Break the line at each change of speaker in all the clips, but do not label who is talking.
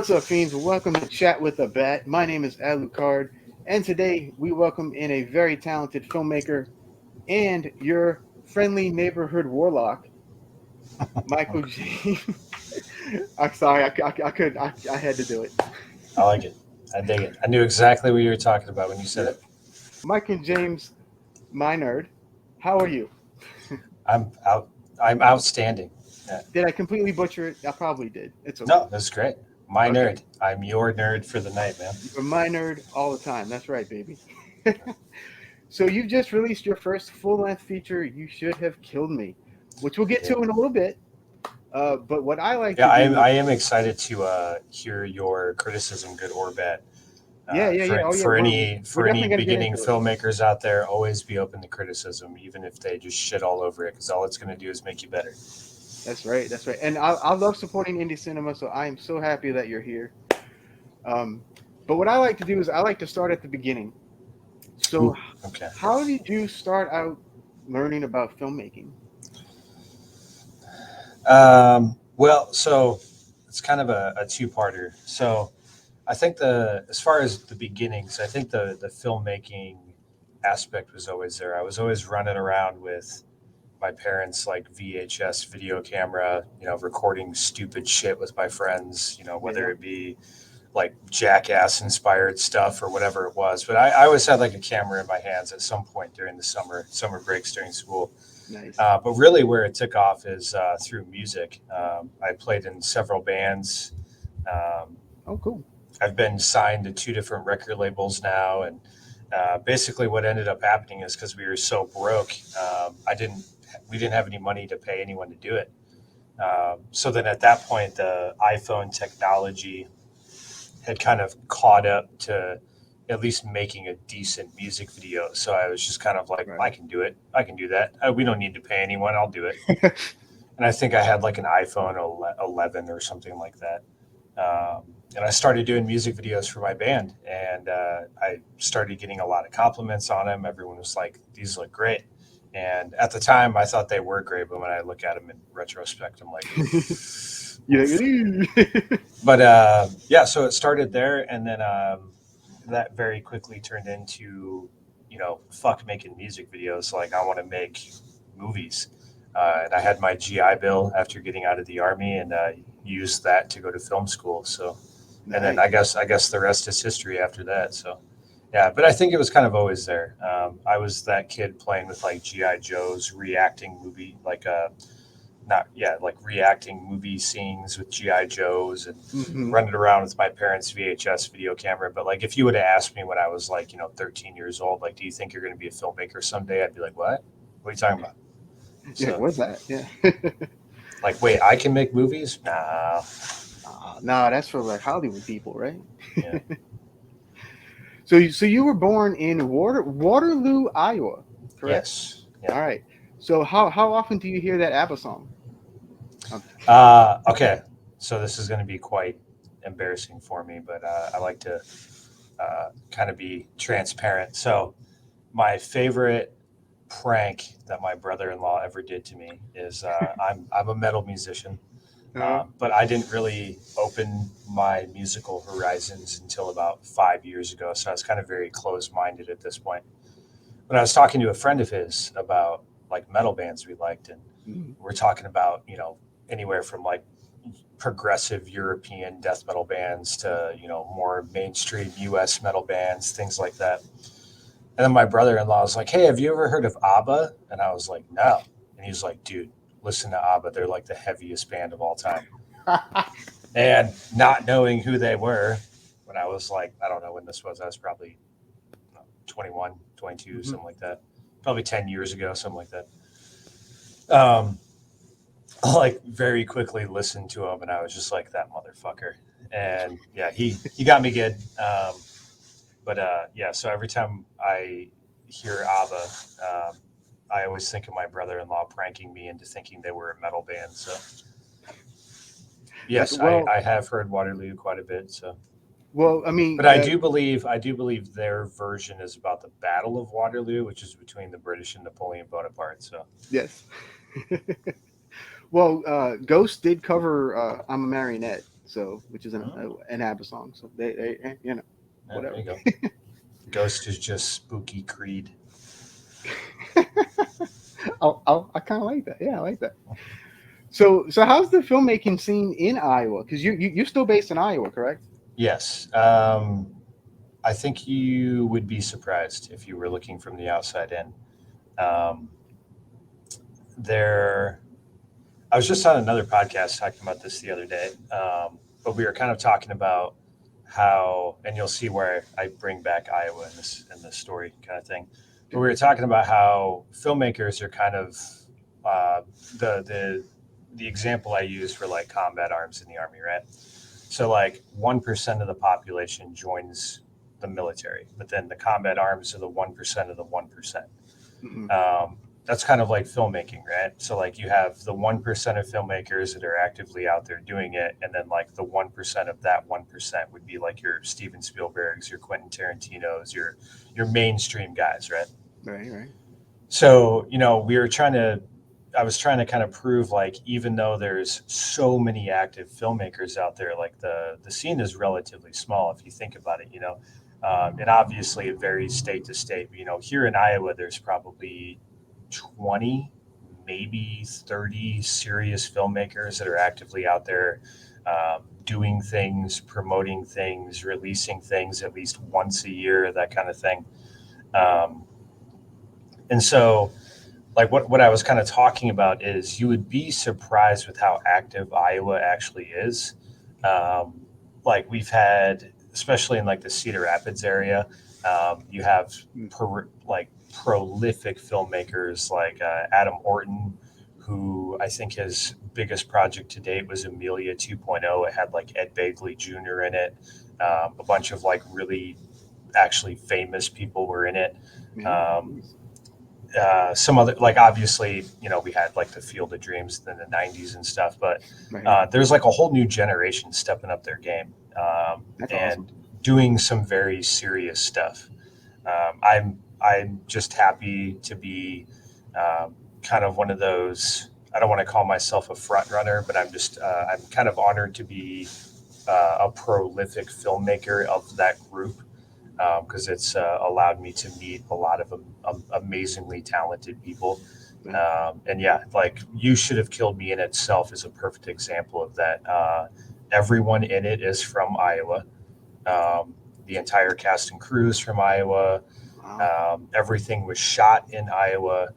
What's up, fiends? Welcome to Chat with a Bat. My name is Alucard, and today we welcome in a very talented filmmaker and your friendly neighborhood warlock, Michael
Okay.
G. I'm sorry, I had to do it.
I like it. I dig it. I knew exactly what you were talking about when you said
Yep.
it.
Mike and James Minard, how are you?
I'm out. I'm outstanding. Yeah.
Did I completely butcher it? I probably did. It's okay.
No, that's great. My
Okay.
nerd. I'm your nerd for the night, man.
You're my nerd all the time. That's right, baby. So you just released your first full-length feature, You Should Have Killed Me, which we'll get
Yeah.
to in a little bit. But what I like
Yeah,
to
I am.
do,
I am excited to hear your criticism, good or bad.
yeah. Oh yeah,
For any
we're
for any
definitely gonna get
beginning
into it.
filmmakers out there, always be open to criticism, even if they just shit all over it, because all it's going to do is make you better.
That's right. That's right. And I love supporting indie cinema, so I am so happy that you're here. Um, but what I like to do is I like to start at the beginning. So,
Ooh, okay.
how did you start out learning about filmmaking?
Well, so it's kind of a two-parter. So I think the as far as the beginnings, I think the filmmaking aspect was always there. I was always running around with my parents' like VHS video camera, recording stupid shit with my friends, whether
Yeah.
it be like jackass inspired stuff or whatever it was. But I always had like a camera in my hands at some point during the summer breaks during school.
Nice.
But really, where it took off is through music. I played in several bands. Um,
Oh, cool.
I've been signed to two different record labels now, and basically, what ended up happening is because we were so broke, we didn't have any money to pay anyone to do it. So then, at that point, the iPhone technology had kind of caught up to at least making a decent music video. So I was just kind of like,
Right.
I can do it. I can do that. We don't need to pay anyone. I'll do it. And I think I had like an iPhone 11 or something like that. And I started doing music videos for my band, and I started getting a lot of compliments on them. Everyone was like, "These look great," and at the time, I thought they were great. But when I look at them in retrospect, I'm like,
You're
"Oof."
like,
But yeah, so it started there, and then that very quickly turned into, fuck making music videos. Like I want to make movies. And I had my GI Bill after getting out of the army, and used that to go to film school. So, and then
nice.
I guess the rest is history after that. So, yeah, but I think it was kind of always there. I was that kid playing with like GI Joes, reacting movie like not yeah like reacting movie scenes with GI Joes and
Hmm.
running around with my parents' VHS video camera. But like, if you would have asked me when I was like 13 years old, like, do you think you're going to be a filmmaker someday? I'd be like, what? What are you talking about?
Yeah.
So
What's that? Yeah.
like, wait, I can make movies? Nah.
Nah, that's for like Hollywood people, right?
Yeah.
So you were born in Waterloo, Iowa, correct?
Yes.
All
Yep.
right. So how often do you hear that ABBA song? Um,
Okay. So this is going to be quite embarrassing for me, but I like to kind of be transparent. So my favorite prank that my brother-in-law ever did to me is I'm a metal musician,
uh,
but I didn't really open my musical horizons until about 5 years ago. So I was kind of very closed-minded at this point. When I was talking to a friend of his about like metal bands we liked, and
mm,
we're talking about anywhere from like progressive European death metal bands to more mainstream U.S. metal bands, things like that. And then my brother-in-law was like, "Hey, have you ever heard of ABBA?" And I was like, "No." And he was like, "Dude, listen to ABBA. They're like the heaviest band of all time." And not knowing who they were, when I was like, I don't know when this was. I was probably 21, 22,
mhm.
something like that. Probably 10 years ago, something like that. Um, I like very quickly listened to him, and I was just like, that motherfucker. And yeah, he got me good. But yeah, so every time I hear ABBA, I always think of my brother-in-law pranking me into thinking they were a metal band. So
Like,
yes,
well,
I have heard Waterloo quite a bit. So,
I mean,
but I do believe their version is about the Battle of Waterloo, which is between the British and Napoleon Bonaparte. So
yes. Well, Ghost did cover "I'm a Marionette," So, which is
Oh,
an ABBA song. So they you know,
yeah, there
whatever.
you go. Ghost is just spooky Creed.
I kind of like that. Yeah, I like that. So how's the filmmaking scene in Iowa? Because you're still based in Iowa, correct?
Yes. I think you would be surprised if you were looking from the outside in. Um, there, I was just on another podcast talking about this the other day, but we were kind of talking about how, and you'll see where I bring back Iowa in this story kind of thing. But
Sure.
we were talking about how filmmakers are kind of uh, the the example I use for like combat arms in the army, right? So like 1% of the population joins the military, but then the combat arms are the 1% of the 1%.
Hmm.
That's kind of like filmmaking, right? So like you have the 1% of filmmakers that are actively out there doing it, and then like the 1% of that 1% would be like your Steven Spielbergs, your Quentin Tarantinos, your mainstream guys, right?
Right, right.
So, I was trying to kind of prove like even though there's so many active filmmakers out there, like the scene is relatively small if you think about it, and obviously it varies state to state. Here in Iowa, there's probably 20, maybe 30 serious filmmakers that are actively out there doing things, promoting things, releasing things at least once a year, that kind of thing. Um, and so like what I was kind of talking about is you would be surprised with how active Iowa actually is. Um, like we've had, especially in like the Cedar Rapids area, you have
Mm.
like prolific filmmakers like Adam Orton, who I think his biggest project to date was Amelia 2.0. It had like Ed Begley Jr. in it. A bunch of like really actually famous people were in it.
Yeah.
Um,
Nice.
some other like obviously we had like the Field of Dreams in the 90s and stuff, but
Right, right.
there's like a whole new generation stepping up their game
That's awesome.
and doing some very serious stuff. I'm just happy to be kind of one of those. I don't want to call myself a front runner, but I'm kind of honored to be a prolific filmmaker of that group because it's allowed me to meet a lot of amazingly talented people.
Yeah.
And yeah, like You Should Have Killed Me in itself is a perfect example of that. Everyone in it is from Iowa. The entire cast and crew is from Iowa.
Wow.
Everything was shot in Iowa.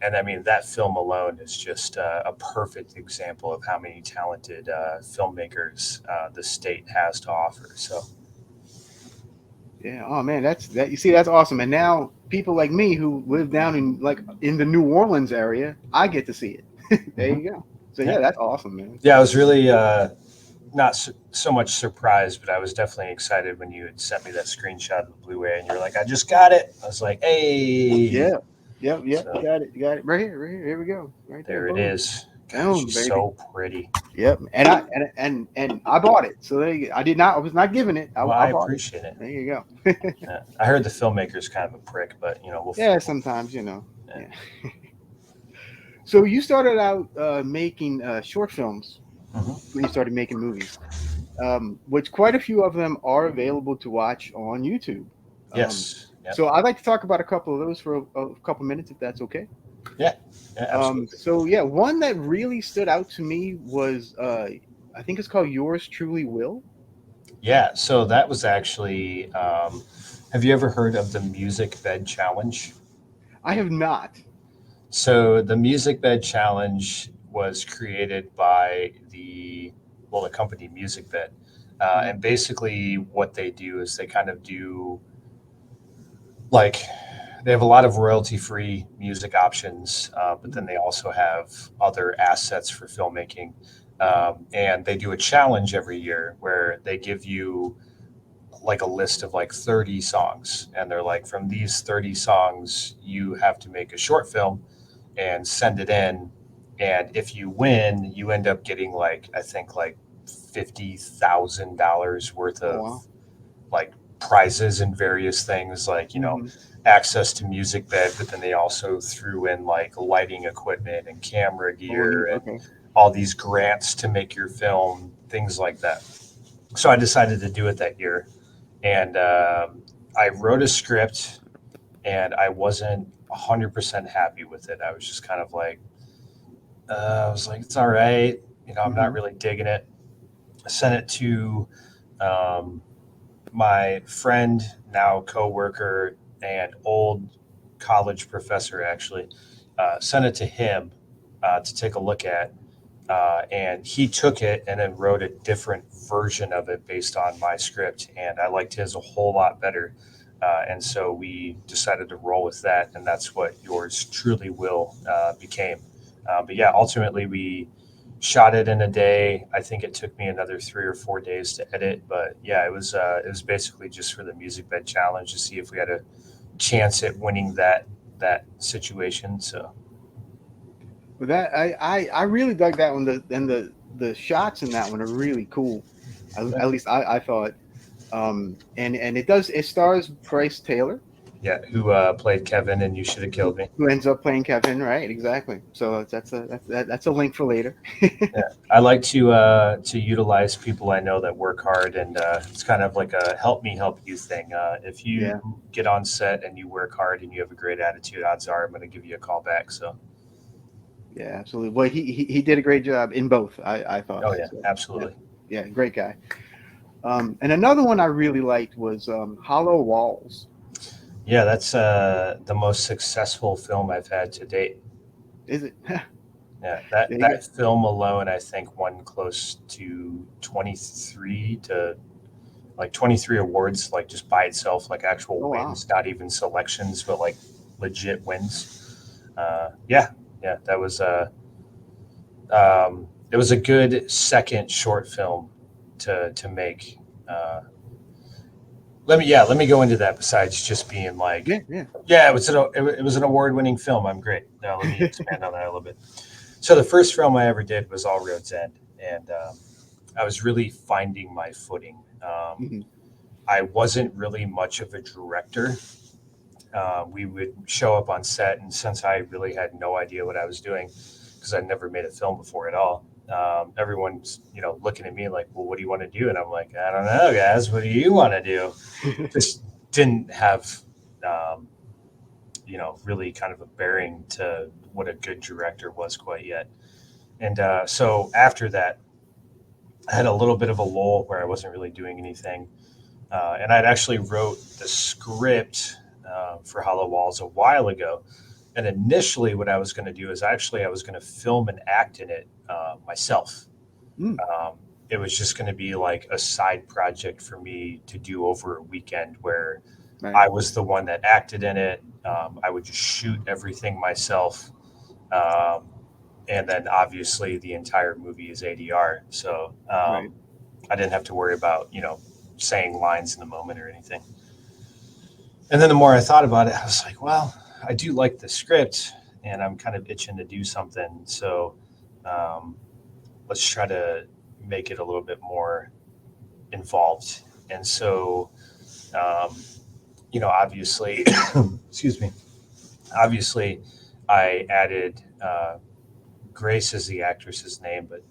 And I mean, that film alone is just a perfect example of how many talented filmmakers the state has to offer. So,
Yeah. Oh man, that's that. You see, that's awesome. And now people like me who live down in like in the New Orleans area, I get to see it. There
mhm.
you go. So yeah,
Yeah.
that's awesome, man.
Yeah, I was really not so much surprised, but I was definitely excited when you had sent me that screenshot of the Blu-ray, and you're like, "I just got it." I was like, "Hey!"
Yeah. Yep. Yep.
So
Got it. Got it. Right here. Right here. Here we go. Right there.
there it
Boom.
is. God,
Boom,
she's
baby.
so pretty.
Yep. And I bought it. So there you go. I did not. I was not given it.
Well,
I
I
bought it.
appreciate it.
There you go.
I heard the filmmaker's kind of a prick, but
Yeah.
we'll
Sometimes
yeah.
Yeah. So you started out making short films
Mhm.
when you started making movies, which quite a few of them are available to watch on YouTube. Um,
Yes. Yep.
so I'd like to talk about a couple of those for a couple minutes, if that's okay.
Yeah. Yeah. Absolutely.
So yeah, one that really stood out to me was I think it's called Yours Truly Will.
Yeah. So that was actually. Have you ever heard of the Music Bed Challenge?
I have not.
So the Music Bed Challenge was created by the company Music Bed,
Mhm.
and basically what they do is they kind of do like they have a lot of royalty-free music options, but then
Mhm.
they also have other assets for filmmaking, and they do a challenge every year where they give you like a list of like 30 songs, and they're like, from these 30 songs you have to make a short film and send it in. And if you win, you end up getting like I think like $50,000 worth
Oh
of
wow.
like prizes and various things like
Hmm.
access to music bed, but then they also threw in like lighting equipment and camera
Oh neat.
gear and
Okay.
all these grants to make your film, things like that. So I decided to do it that year, and I wrote a script, and I wasn't 100% happy with it. I was just kind of like, I was like, it's all right. I'm not
Hmm.
really digging it. I sent it to um, my friend, now coworker, and old college professor, actually. Sent it to him to take a look at. And he took it and then wrote a different version of it based on my script. And I liked his a whole lot better. And so we decided to roll with that. And that's what Yours Truly Will became. But yeah, ultimately, we shot it in a day. I think it took me another 3 or 4 days to edit. But yeah, it was basically just for the music bed challenge to see if we had a chance at winning that situation. So
But that I really dug that one. The shots in that one are really cool.
yeah.
At least I thought. And it stars Bryce Taylor,
Yeah, who played Kevin and You Should Have Killed Me.
who ends up playing Kevin, right? Exactly. So that's a link for later.
Yeah, I like to utilize people I know that work hard, and it's kind of like a help me help you thing. If you
Yeah,
get on set and you work hard and you have a great attitude, odds are I'm going to give you a call back. So,
yeah, absolutely. Well, he did a great job in both. I thought.
oh yeah,
So, yeah,
absolutely.
yeah, great guy. And another one I really liked was Hollow Walls.
Yeah, that's the most successful film I've had to date.
Is it? There
Yeah, that
you go.
that film alone, I think, won close to 23 awards, like just by itself, like actual
Oh wow.
wins, not even selections, but like legit wins. Yeah, yeah, it was a good second short film to make. Uh, let me go into that. Besides just being like,
Yeah, yeah.
yeah, it was an award winning film. I'm great. Now let me expand on that a little bit. So the first film I ever did was All Roads End, and I was really finding my footing.
Mhm.
I wasn't really much of a director. We would show up on set, and since I really had no idea what I was doing, because I'd never made a film before at all, everyone's looking at me like, "Well, what do you want to do?" And I'm like, "I don't know, guys. What do you want to do?" Just didn't have, um, really kind of a bearing to what a good director was quite yet. And so after that, I had a little bit of a lull where I wasn't really doing anything. And I'd actually wrote the script for Hollow Walls a while ago. And initially, what I was going to do is I was going to film and act in it myself.
Mm,
Um, it was just going to be like a side project for me to do over a weekend where
right,
I was the one that acted in it. I would just shoot everything myself. Um, and then obviously the entire movie is ADR. So
right.
I didn't have to worry about, saying lines in the moment or anything. And then the more I thought about it, I was like, well, I do like the script and I'm kind of itching to do something. So um, let's try to make it a little bit more involved. And so, um, obviously, excuse me, obviously, I added Grace is the actress's name, but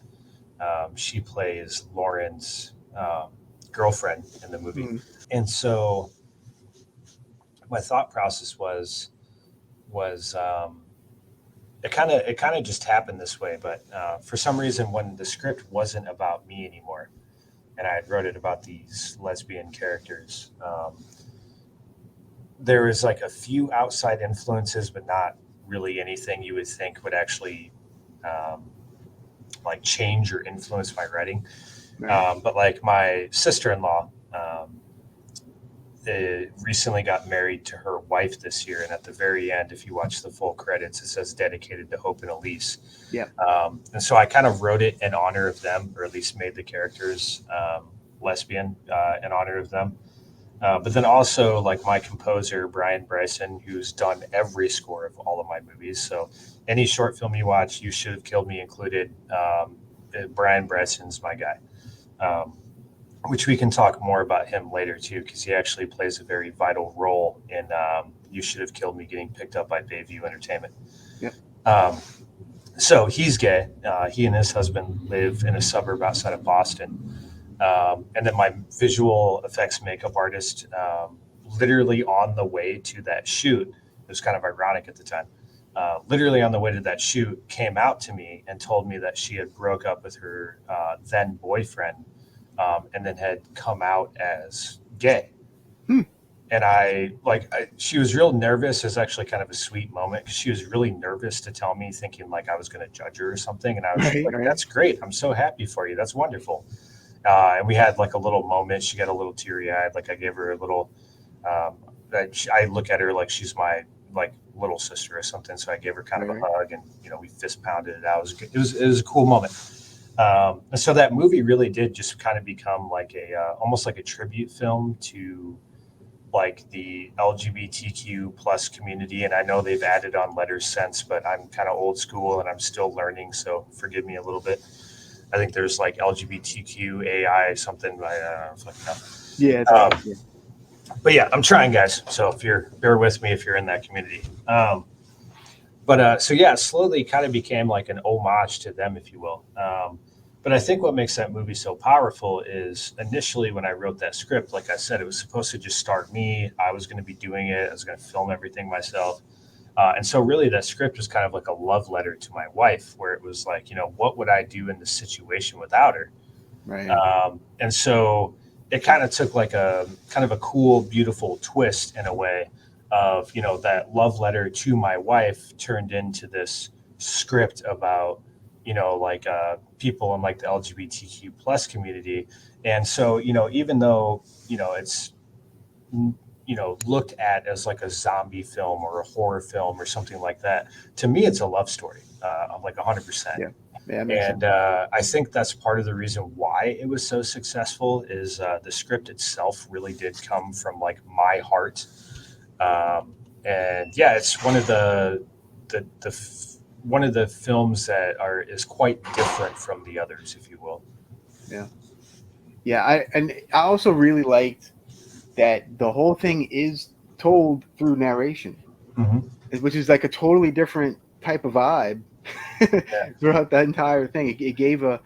she plays Lauren's girlfriend in the movie.
Mm,
And so my thought process was it kind of just happened this way. But for some reason, when the script wasn't about me anymore, and I had wrote it about these lesbian characters, there was like a few outside influences, but not really anything you would think would actually um, like change or influence my writing.
right.
But like my sister-in-law recently got married to her wife this year, and at the very end, if you watch the full credits, it says dedicated to Hope and Elise.
Yeah.
And so I kind of wrote it in honor of them, or at least made the characters lesbian in honor of them. But then also, like my composer, Brian Bryson, who's done every score of all of my movies. So any short film you watch, You Should Have Killed Me included. Brian Bryson's my guy. Um, which we can talk more about him later too, because he actually plays a very vital role in You Should Have Killed Me getting picked up by Bayview Entertainment.
Yep.
Um, So he's gay. He and his husband live in a suburb outside of Boston. And then my visual effects makeup artist, literally on the way to that shoot, it was kind of ironic at the time. Literally on the way to that shoot, came out to me and told me that she had broke up with her then boyfriend, and then had come out as gay.
Hmm.
And she was real nervous. It's actually kind of a sweet moment because she was really nervous to tell me, thinking like I was going to judge her or something. And I was
Right,
like,
right.
"That's great. I'm so happy for you. That's wonderful." And we had like a little moment. She got a little teary eyed. Like I gave her a little. Um, I look at her like she's my like little sister or something. So I gave her kind of a
Right.
hug, and we fist pounded it out. It was a cool moment. And so that movie really did just kind of become like a almost like a tribute film to like the LGBTQ plus community. And I know they've added on letters since, but I'm kind of old school and I'm still learning. So forgive me a little bit. I think there's like LGBTQ AI something. I don't know.
Yeah, it's all right. Yeah.
But yeah, I'm trying, guys. So if you're bear with me if you're in that community. So yeah, it slowly kind of became like an homage to them, if you will. But I think what makes that movie so powerful is initially when I wrote that script, like I said, it was supposed to just star me. I was going to be doing it. I was going to film everything myself. And so really that script was kind of like a love letter to my wife, where it was like, what would I do in this situation without her?
Right.
And so it kind of took like a kind of a cool, beautiful twist in a way of, that love letter to my wife turned into this script about, like people in like the LGBTQ plus community. And so, even though, it's, looked at as like a zombie film or a horror film or something like that, to me, it's a love story. I'm like 100%.
Yeah. Yeah, that makes sense.
And I think that's part of the reason why it was so successful is the script itself really did come from like my heart. And yeah, it's one of one of the films that is quite different from the others, if you will.
Yeah. Yeah. I also really liked that the whole thing is told through narration,
Mm-hmm.
which is like a totally different type of vibe
Yeah,
throughout that entire thing. It gave a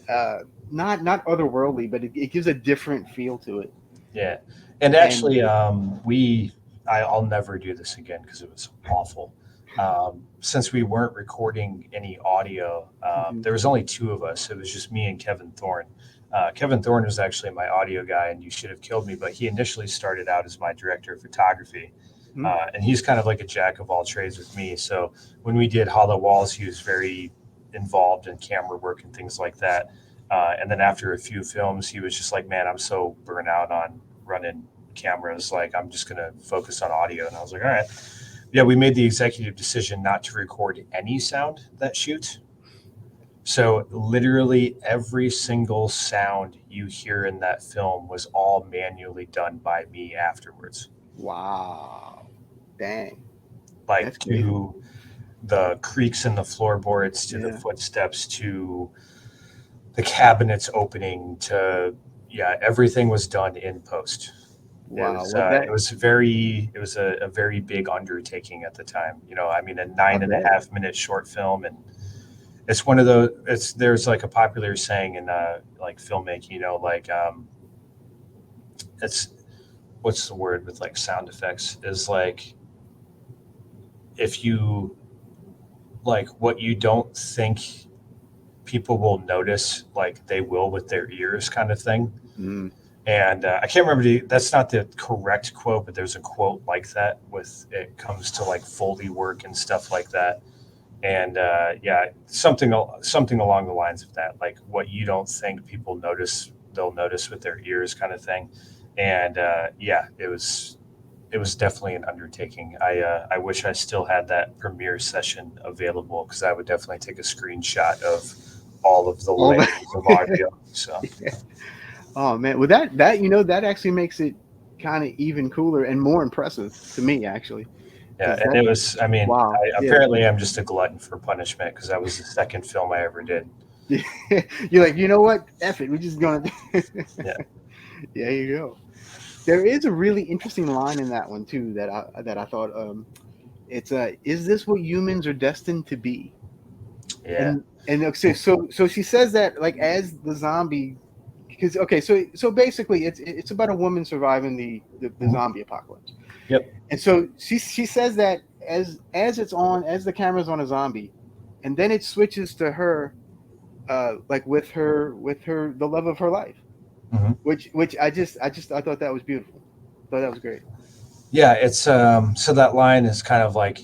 uh, not otherworldly, but it gives a different feel to it.
yeah. And
And
actually, I'll never do this again because it was awful. Since we weren't recording any audio,
mhm.
there was only two of us. It was just me and Kevin Thorne. Kevin Thorne was actually my audio guy, and you should have killed me. But he initially started out as my director of photography,
Mhm.
and he's kind of like a jack of all trades with me. So when we did Hollow Walls, he was very involved in camera work and things like that. And then after a few films, he was just like, "Man, I'm so burnt out on running cameras. Like, I'm just gonna focus on audio." And I was like, "All right." Yeah, we made the executive decision not to record any sound that shoot. So literally every single sound you hear in that film was all manually done by me afterwards.
Wow, dang,
Like
that's crazy.
to the creaks in the floorboards, to the
Yeah.
footsteps, to the cabinets opening, to yeah, everything was done in post.
Wow. Well, that
It was a very big undertaking at the time. I mean, a
I
nine and a
bet.
half minute short film, and it's one of those. There's like a popular saying in like filmmaking, like it's what's the word with like sound effects is like if you like what you don't think people will notice, like they will with their ears, kind of thing.
Mm.
And I can't remember that's not the correct quote, but there's a quote like that with it comes to like Foley work and stuff like that. And yeah, something along the lines of that, like what you don't think people notice, they'll notice with their ears, kind of thing. And yeah, it was definitely an undertaking. I wish I still had that premiere session available because I would definitely take a screenshot of all of the
All
layers
that.
of audio. So
Oh man. Well, that actually makes it kind of even cooler and more impressive to me, actually,
yeah,
because
and
that
it was. I mean,
wow. Yeah.
apparently I'm just a glutton for punishment because that was the second film I ever did.
You're like, you know what? F it. We're just gonna.
Yeah.
Yeah, you go. There is a really interesting line in that one too that I thought it's is this what humans are destined to be?
Yeah.
And okay, so she says that like as the zombie, because okay, so basically it's about a woman surviving the
Mhm.
zombie apocalypse.
Yep.
And so she says that as it's on, as the camera's on a zombie, and then it switches to her, like with her the love of her life,
Hmm.
which I thought that was beautiful. Thought that was great.
Yeah, it's so that line is kind of like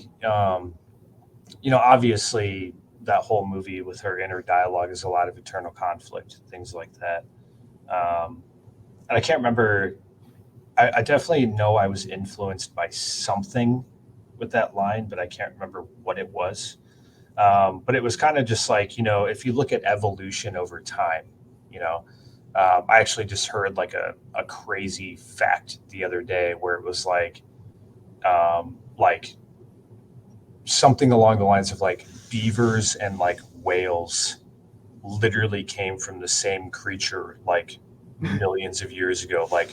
obviously that whole movie with her inner dialogue is a lot of internal conflict, things like that. Um, and I can't remember. I definitely know I was influenced by something with that line, but I can't remember what it was. But it was kind of just like, if you look at evolution over time, you know, I actually just heard like a crazy fact the other day where it was like something along the lines of like beavers and like whales literally came from the same creature like millions of years ago. Like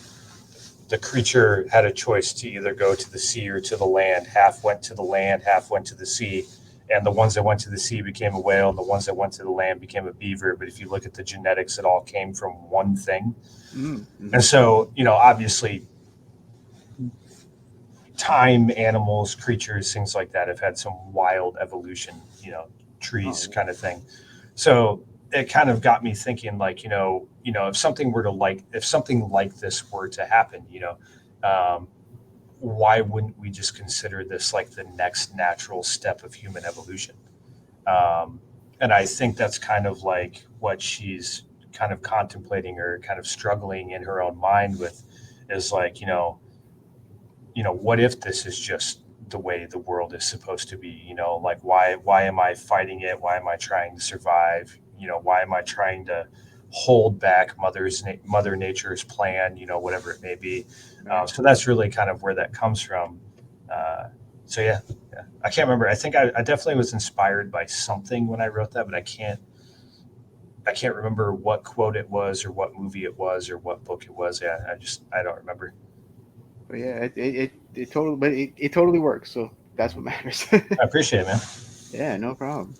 the creature had a choice to either go to the sea or to the land. Half went to the land, half went to the sea. And the ones that went to the sea became a whale, and the ones that went to the land became a beaver. But if you look at the genetics, it all came from one thing.
Mm-hmm.
And so, obviously, time, animals, creatures, things like that have had some wild evolution, trees
Oh,
kind of thing. So it kind of got me thinking, like, if something were to if something like this were to happen, um, why wouldn't we just consider this like the next natural step of human evolution? And I think that's kind of like what she's kind of contemplating or kind of struggling in her own mind with is like, what if this is just the way the world is supposed to be? Like why am I fighting it? Why am I trying to survive? Why am I trying to hold back Mother Nature's plan? Whatever it may be.
right.
So that's really kind of where that comes from. Uh, so yeah, I can't remember. I think I definitely was inspired by something when I wrote that, but I can't remember what quote it was or what movie it was or what book it was. Yeah, I don't remember.
But yeah, it totally, but it totally works. So that's what matters.
I appreciate it, man.
Yeah, no problem.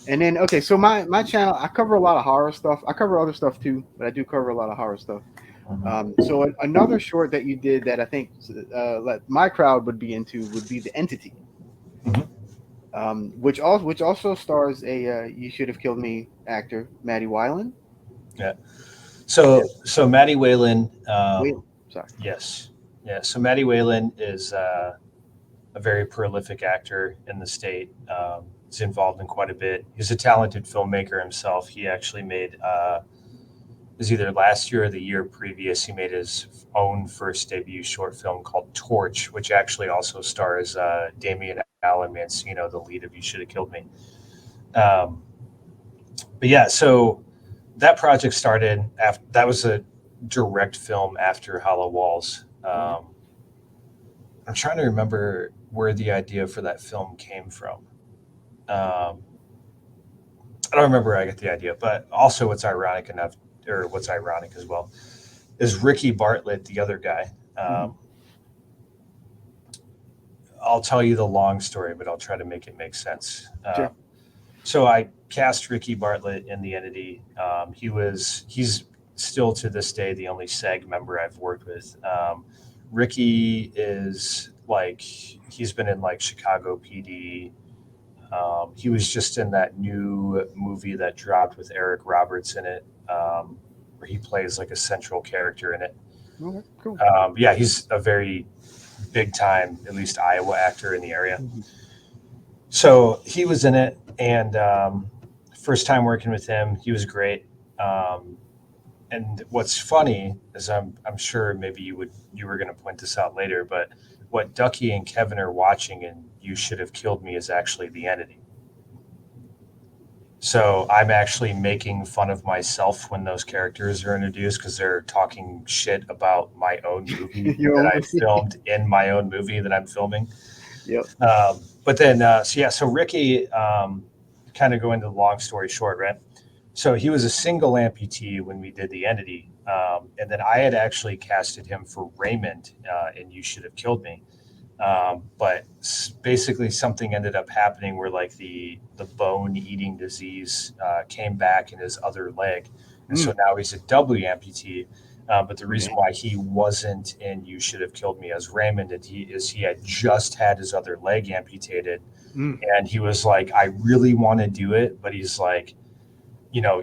And then okay, so my channel, I cover a lot of horror stuff. I cover other stuff too, but I do cover a lot of horror stuff.
Mhm.
So another short that you did that I think like my crowd would be into would be The Entity,
Mhm.
which also stars a You Should Have Killed Me actor, Maddie Weiland.
Yeah.
Yeah,
So Maddie Whalen,
wait, sorry.
yes, yeah. So Maddie Whalen is a very prolific actor in the state. He's involved in quite a bit. He's a talented filmmaker himself. He actually made it was either last year or the year previous. He made his own first debut short film called Torch, which actually also stars Damian Allen Mancino, the lead of You Should Have Killed Me. Um, but yeah, so that project started after that was a direct film after Hollow Walls.
Okay.
I'm trying to remember where the idea for that film came from. Um, I don't remember where I got the idea, but also what's ironic as well, is Ricky Bartlett, the other guy.
Hmm.
I'll tell you the long story, but I'll try to make it make sense.
Sure.
So I cast Ricky Bartlett in The Entity. He's still to this day the only SAG member I've worked with. Ricky is like he's been in like Chicago PD. He was just in that new movie that dropped with Eric Roberts in it, where he plays like a central character in it.
Okay. Cool.
Yeah, he's a very big time, at least Iowa actor in the area.
Hmm.
So he was in it, and first time working with him, he was great. Um, and what's funny is I'm sure maybe you were going to point this out later, but what Ducky and Kevin are watching and You Should Have Killed Me is actually The Entity. So I'm actually making fun of myself when those characters are introduced because they're talking shit about my own movie
Your
that
own
I
movie.
filmed in my own movie that I'm filming.
Yep.
But then, so Ricky, kind of going to the long story short, right? So he was a single amputee when we did The Entity. And then I had actually casted him for Raymond in You Should Have Killed Me. But basically something ended up happening where like the bone eating disease came back in his other leg, and so now he's a doubly amputee. But the reason why he wasn't in You Should Have Killed Me as Raymond he had just had his other leg amputated, and he was like, I really want to do it, but he's like,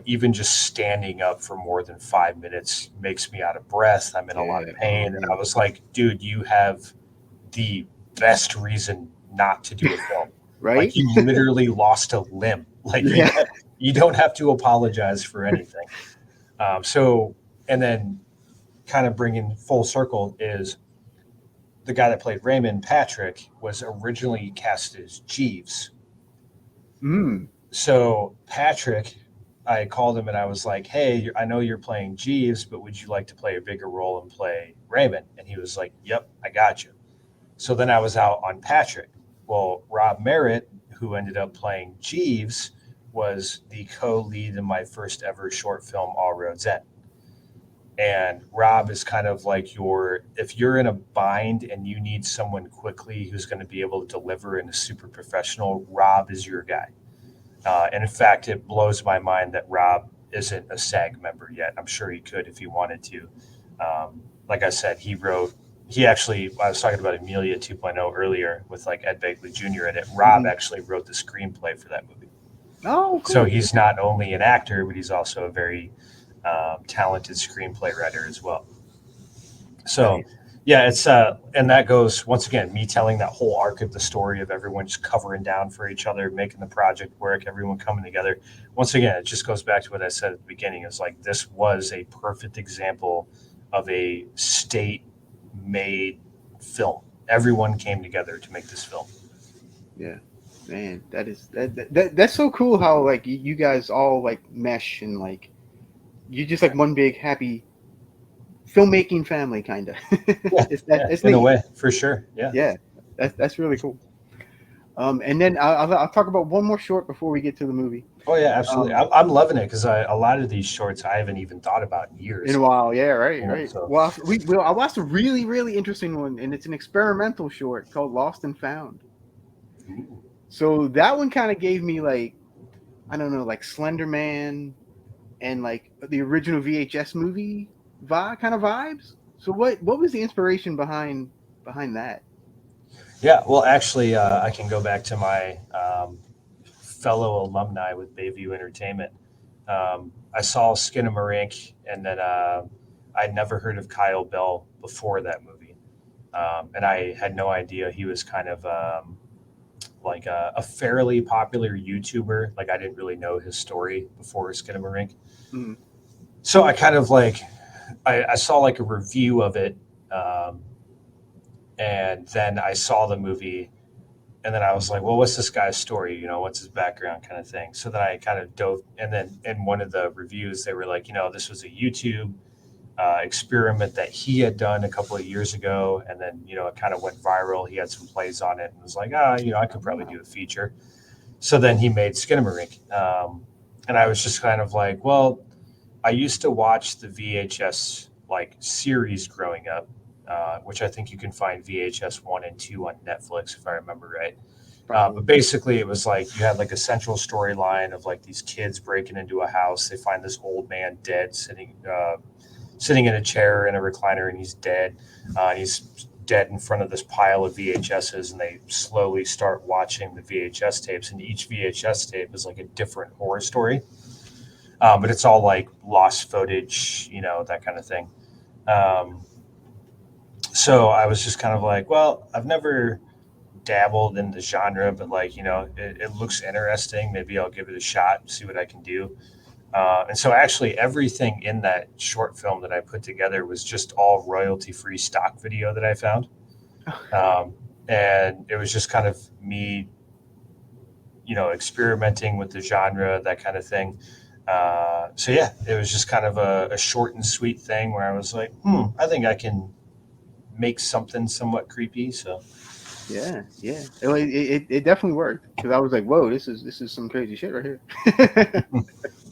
even just standing up for more than 5 minutes makes me out of breath. I'm in a lot of pain. And I was like, dude, you have the best reason not to do a film.
Right?
Like, you literally lost a limb. Like, you don't have to apologize for anything. And then kind of bringing full circle is the guy that played Raymond, Patrick, was originally cast as Jeeves. So Patrick, I called him and I was like, hey, I know you're playing Jeeves, but would you like to play a bigger role and play Raymond? And he was like, yep, I got you. So then I was out on Patrick. Well, Rob Merritt, who ended up playing Jeeves, was the co-lead in my first ever short film, All Roads End. And Rob is kind of like if you're in a bind and you need someone quickly who's going to be able to deliver and is super professional, Rob is your guy. And in fact, it blows my mind that Rob isn't a SAG member yet. I'm sure he could if he wanted to. Like I said, I was talking about Amelia 2.0 earlier with like Ed Begley Jr. in it. Rob actually wrote the screenplay for that movie.
Oh, cool.
So he's not only an actor, but he's also a very talented screenplay writer as well. So yeah, it's and that goes once again, me telling that whole arc of the story of everyone just covering down for each other, making the project work, everyone coming together. Once again, it just goes back to what I said at the beginning. It's like, this was a perfect example of a state-made film. Everyone came together to make this film.
Yeah, man, that's so cool how like you guys all like mesh and like you're just like one big happy filmmaking family, kind of. It's
in
neat.
a way, for sure.
Yeah, that's really cool. And then I'll talk about one more short before we get to the movie.
Oh yeah, absolutely. I'm loving it because a lot of these shorts I haven't even thought about in years.
In a while, yeah, right,
Yeah,
right.
so-
Well, I watched a really, really interesting one, and it's an experimental short called Lost and Found.
Ooh.
So that one kind of gave me like, I don't know, like Slender Man and like the original VHS movie kind of vibes. So what was the inspiration behind that?
Yeah, well, actually, I can go back to my fellow alumni with Bayview Entertainment. I saw Skinamarink, and then I'd never heard of Kyle Bell before that movie. And I had no idea he was kind of like a fairly popular YouTuber. Like, I didn't really know his story before Skinamarink.
Mm.
So I kind of like, I saw like a review of it. And then I saw the movie, and then I was like, well, what's this guy's story? What's his background, kind of thing. So then I kind of dove, and then in one of the reviews, they were like, this was a YouTube experiment that he had done a couple of years ago. And then, it kind of went viral. He had some plays on it and was like, I could probably do a feature. So then he made Skinamarink. And I was just kind of like, well, I used to watch the VHS like series growing up. Which I think you can find VHS 1 and 2 on Netflix, if I remember right. But basically, it was like you had like a central storyline of like these kids breaking into a house. They find this old man dead, sitting in a chair in a recliner, and he's dead. He's dead in front of this pile of VHSs, and they slowly start watching the VHS tapes. And each VHS tape is like a different horror story. But it's all like lost footage, that kind of thing. So I was just kind of like, well, I've never dabbled in the genre, but like, it looks interesting. Maybe I'll give it a shot, see what I can do. And so actually everything in that short film that I put together was just all royalty-free stock video that I found. And it was just kind of me, experimenting with the genre, that kind of thing. So yeah, it was just kind of a short and sweet thing where I was like, I think I can make something somewhat creepy. So
yeah, it definitely worked, because I was like, whoa, this is some crazy shit right here.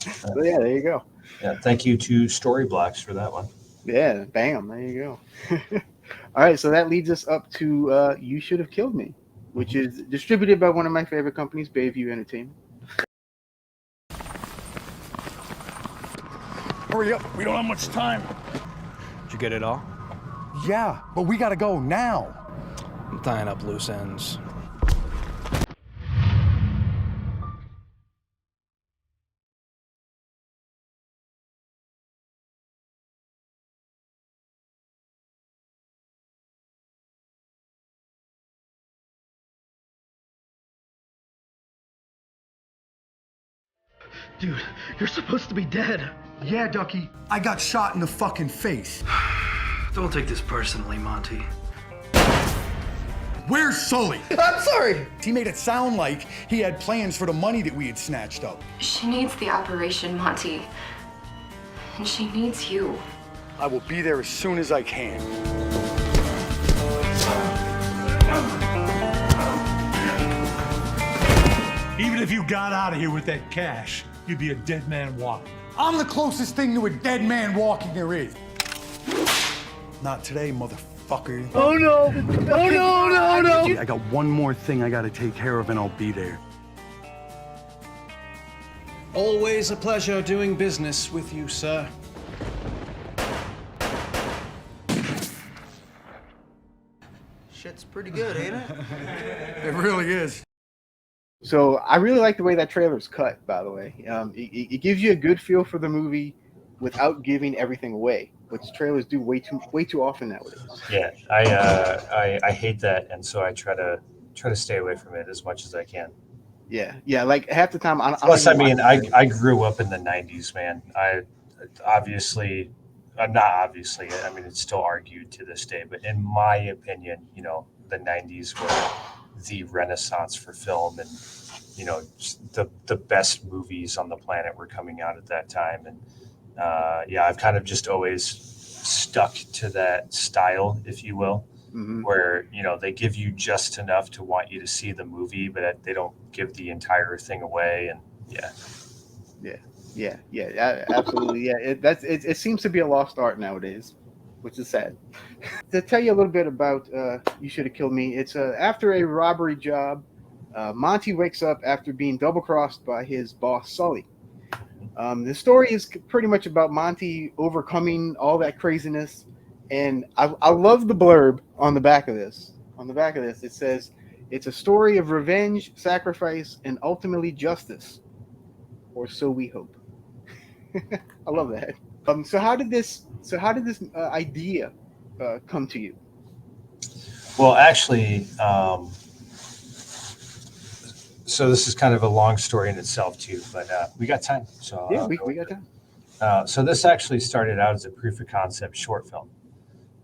So yeah, there you go.
Yeah, thank you to Storyblocks for that one.
Yeah, bam, there you go. All right, so that leads us up to You Should Have Killed Me. which is distributed by one of my favorite companies, Bayview Entertainment.
Hurry up, we don't have much time.
Did you get it all?
Yeah, but we gotta go now.
I'm tying up loose ends.
Dude, you're supposed to be dead.
Yeah, Ducky, I got shot in the fucking face.
Don't take this personally, Monty.
Where's Sully?
I'm sorry.
He made it sound like he had plans for the money that we had snatched up.
She needs the operation, Monty. And she needs you.
I will be there as soon as I can.
Even if you got out of here with that cash, you'd be a dead man walking.
I'm the closest thing to a dead man walking there is. Not today, motherfucker.
Oh no! Oh no, no, no!
I got one more thing I gotta take care of and I'll be there.
Always a pleasure doing business with you, sir.
Shit's pretty good, ain't it?
It really is.
So I really like the way that trailer's cut, by the way. It gives you a good feel for the movie without giving everything away, which trailers do way too often nowadays.
Yeah, I hate that, and so I try to stay away from it as much as I can.
Yeah. Like half the time,
Plus, I mean, I grew up in the '90s, man. Not obviously. I mean, it's still argued to this day, but in my opinion, you know, the '90s were the renaissance for film, and you know, the best movies on the planet were coming out at that time. And yeah, I've kind of just always stuck to that style, if you will, where, you know, they give you just enough to want you to see the movie, but they don't give the entire thing away. And
yeah, absolutely. Yeah, it seems to be a lost art nowadays, which is sad. To tell you a little bit about You Should Have Killed Me, it's after a robbery job, Monty wakes up after being double-crossed by his boss, Sully. The story is pretty much about Monty overcoming all that craziness, and I love the blurb on the back of this. On the back of this, it says, "It's a story of revenge, sacrifice, and ultimately justice, or so we hope." I love that. So how did this idea come to you?
well, actually, so this is kind of a long story in itself too, but we got time. So
Yeah, we got time.
So this actually started out as a proof of concept short film.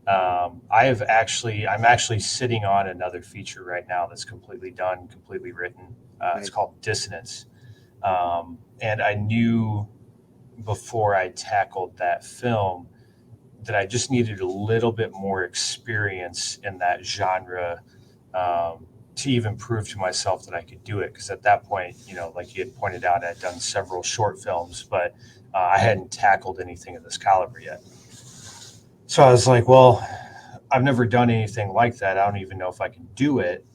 I'm actually sitting on another feature right now that's completely done, completely written. It's called Dissonance. And I knew before I tackled that film that I just needed a little bit more experience in that genre to even prove to myself that I could do it. Because at that point, you know, like you had pointed out, I'd done several short films, but I hadn't tackled anything of this caliber yet. So I was like, well, I've never done anything like that. I don't even know if I can do it.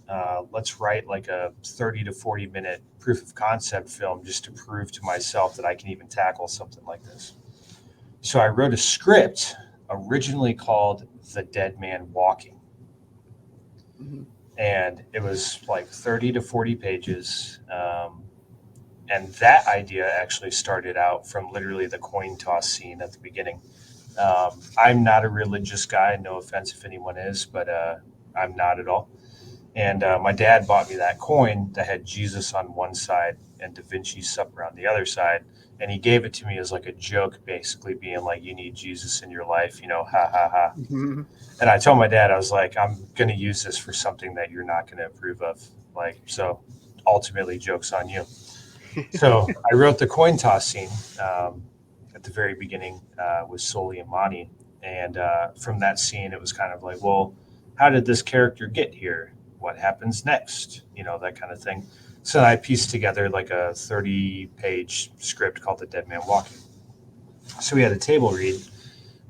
Let's write like a 30 to 40 minute proof of concept film just to prove to myself that I can even tackle something like this. So I wrote a script originally called The Dead Man Walking. And it was like 30 to 40 pages. And that idea actually started out from literally the coin toss scene at the beginning. I'm not a religious guy, no offense if anyone is, but I'm not at all. And my dad bought me that coin that had Jesus on one side and Da Vinci's Supper on the other side. And he gave it to me as like a joke, basically being like, you need Jesus in your life, you know, ha, ha, ha. And I told my dad, I was like, I'm going to use this for something that you're not going to approve of. Like, so ultimately joke's on you. So I wrote the coin toss scene at the very beginning with Sully and Monty. And from that scene, it was kind of like, well, how did this character get here? What happens next? You know, that kind of thing. So I pieced together like a 30-page script called The Dead Man Walking. So we had a table read,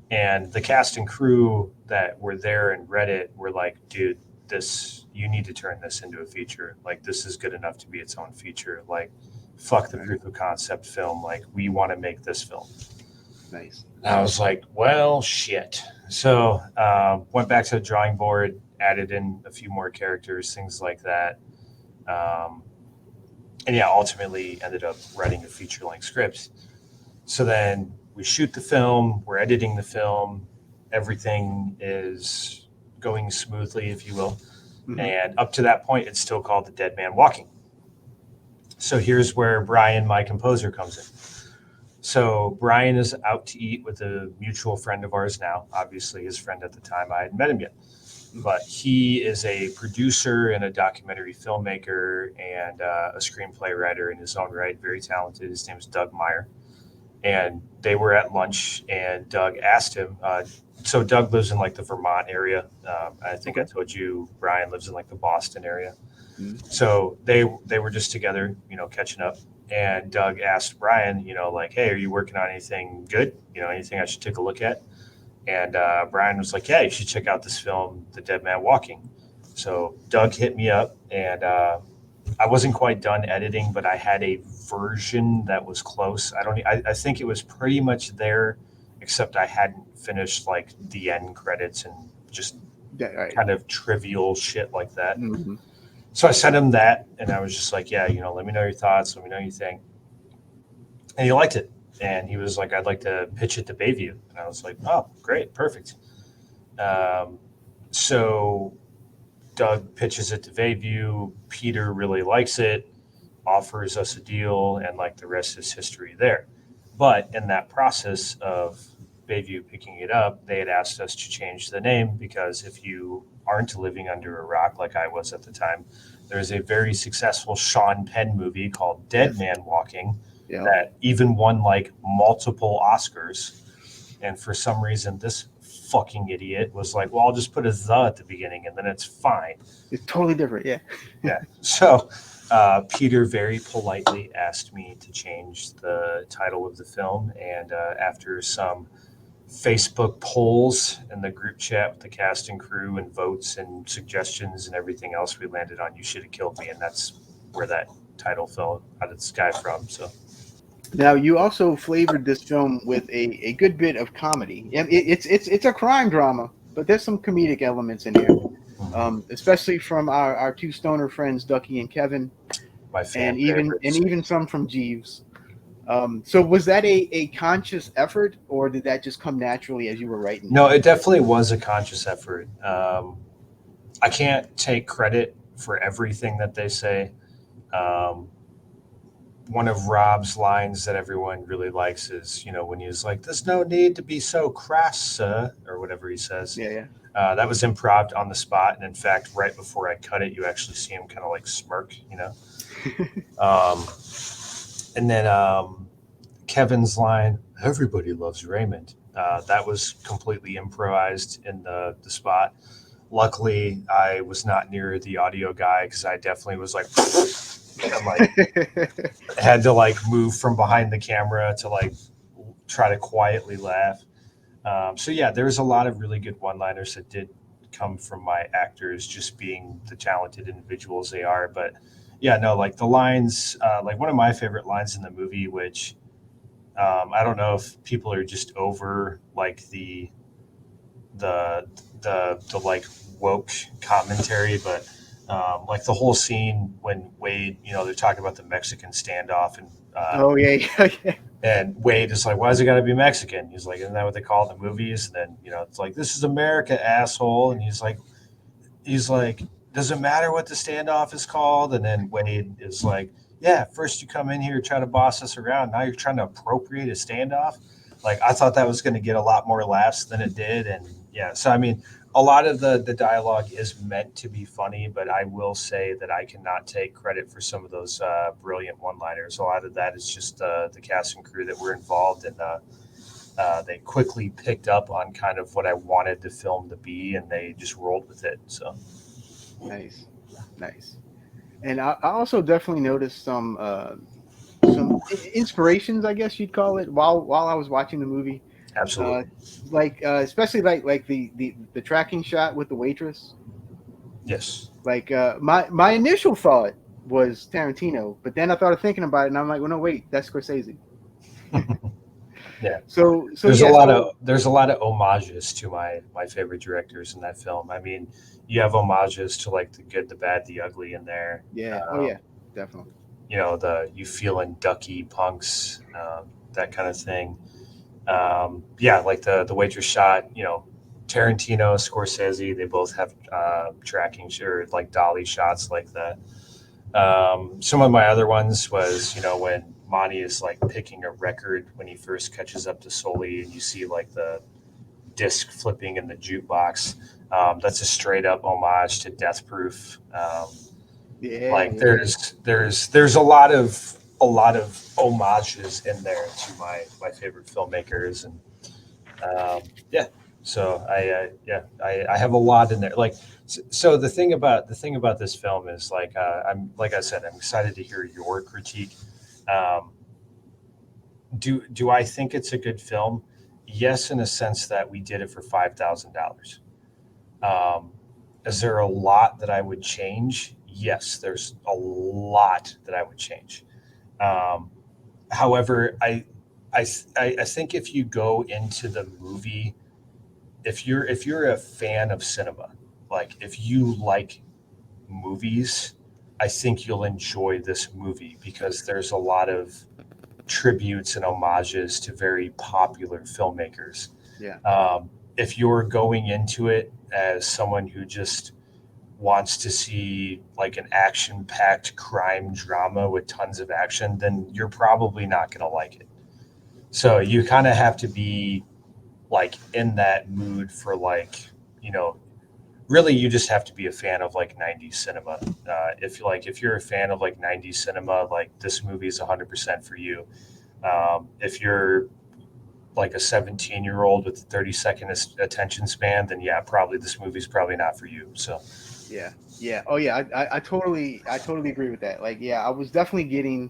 and the cast and crew that were there and read it were like, dude, this, you need to turn this into a feature. Like, this is good enough to be its own feature. Like, fuck the proof of concept film. Like, we want to make this film.
Nice.
And I was like, well, shit. So went back to the drawing board, added in a few more characters, things like that. And yeah, ultimately ended up writing a feature-length script. So then we shoot the film, we're editing the film, everything is going smoothly, if you will. Mm-hmm. And up to that point, it's still called The Dead Man Walking. So here's where Brian, my composer, comes in. So Brian is out to eat with a mutual friend of ours now, obviously his friend at the time. I hadn't met him yet. But he is a producer and a documentary filmmaker and a screenplay writer in his own right, very talented. His name is Doug Meyer. And they were at lunch, and Doug asked him, so Doug lives in like the Vermont area. I think I told you Brian lives in like the Boston area. Mm-hmm. So they were just together, catching up. And Doug asked Brian, like, hey, are you working on anything good? Anything I should take a look at? And Brian was like, yeah, you should check out this film, The Dead Man Walking. So Doug hit me up, and I wasn't quite done editing, but I had a version that was close. I think it was pretty much there, except I hadn't finished like the end credits and just kind of trivial shit like that. Mm-hmm. So I sent him that, and I was just like, yeah, let me know your thoughts. Let me know what you think. And he liked it. And he was like, I'd like to pitch it to Bayview. And I was like, oh, great, perfect. So Doug pitches it to Bayview. Peter really likes it, offers us a deal, and like the rest is history there. But in that process of Bayview picking it up, they had asked us to change the name because if you aren't living under a rock like I was at the time, there's a very successful Sean Penn movie called Dead Man Walking. Yeah. That even won like multiple Oscars. And for some reason, this fucking idiot was like, well, I'll just put a "the" at the beginning and then it's fine.
It's totally different. Yeah.
Yeah. So Peter very politely asked me to change the title of the film. And after some Facebook polls in the group chat with the cast and crew and votes and suggestions and everything else, we landed on You Should Have Killed Me. And that's where that title fell out of the sky from. So.
Now, you also flavored this film with a good bit of comedy. It's a crime drama, but there's some comedic elements in here, especially from our two stoner friends, Ducky and Kevin, and even some from Jeeves. So was that a conscious effort, or did that just come naturally as you were writing?
No, it definitely was a conscious effort. I can't take credit for everything that they say. One of Rob's lines that everyone really likes is, when he's like, there's no need to be so crass, sir, or whatever he says.
Yeah.
That was improv on the spot. And in fact, right before I cut it, you actually see him kind of like smirk, And then Kevin's line, everybody loves Raymond. That was completely improvised in the spot. Luckily, I was not near the audio guy because I definitely was like... and like had to like move from behind the camera to like try to quietly laugh. So yeah, there's a lot of really good one-liners that did come from my actors just being the talented individuals they are. But yeah, no, like the lines, like one of my favorite lines in the movie, which I don't know if people are just over like the like woke commentary, but like the whole scene when Wade, they're talking about the Mexican standoff, and
yeah.
And Wade is like, why does it got to be Mexican? He's like, isn't that what they call it in the movies? And then it's like, this is America, asshole. And he's like, does it matter what the standoff is called? And then Wade is like, yeah, first you come in here, try to boss us around. Now you're trying to appropriate a standoff. Like, I thought that was going to get a lot more laughs than it did. And yeah, so I mean, a lot of the dialogue is meant to be funny, but I will say that I cannot take credit for some of those brilliant one-liners. A lot of that is just the cast and crew that were involved, and they quickly picked up on kind of what I wanted the film to be, and they just rolled with it. So
nice. And I also definitely noticed some inspirations, I guess you'd call it, while I was watching the movie.
Absolutely.
Especially like the tracking shot with the waitress.
Yes.
Like my initial thought was Tarantino, but then I started thinking about it, and I'm like, well, no, wait, that's Scorsese.
Yeah.
So
There's
yeah,
there's a lot of homages to my favorite directors in that film. I mean, you have homages to like the good, the bad, the ugly in there.
yeah, oh yeah, definitely.
You know, the you feeling ducky punks, that kind of thing. Yeah, like the waitress shot. You know, Tarantino, Scorsese, they both have tracking or like dolly shots like that. Some of my other ones was, you know, when Monty is like picking a record when he first catches up to Sully, and you see like the disc flipping in the jukebox. That's a straight up homage to Death Proof.
Yeah,
Like
yeah.
there's a lot of homages in there to my favorite filmmakers, and yeah. So I have a lot in there. Like so the thing about this film is like I'm like I said, I'm excited to hear your critique. Um, do I think it's a good film? Yes, in a sense that we did it for $5,000. Um, is there a lot that I would change? Yes, there's a lot that I would change. Um, however, I think if you go into the movie, if you're a fan of cinema, like if you like movies, I think you'll enjoy this movie because there's a lot of tributes and homages to very popular filmmakers.
Yeah.
If you're going into it as someone who just wants to see like an action-packed crime drama with tons of action, then you're probably not going to like it. So you kind of have to be like in that mood for like, you know, really you just have to be a fan of like 90s cinema. If you're a fan of like 90s cinema, like this movie is 100% for you. If you're like a 17-year-old with a 30-second attention span, then yeah, probably this movie's probably not for you. So
Yeah, yeah, oh yeah, I totally agree with that. Like, yeah, I was definitely getting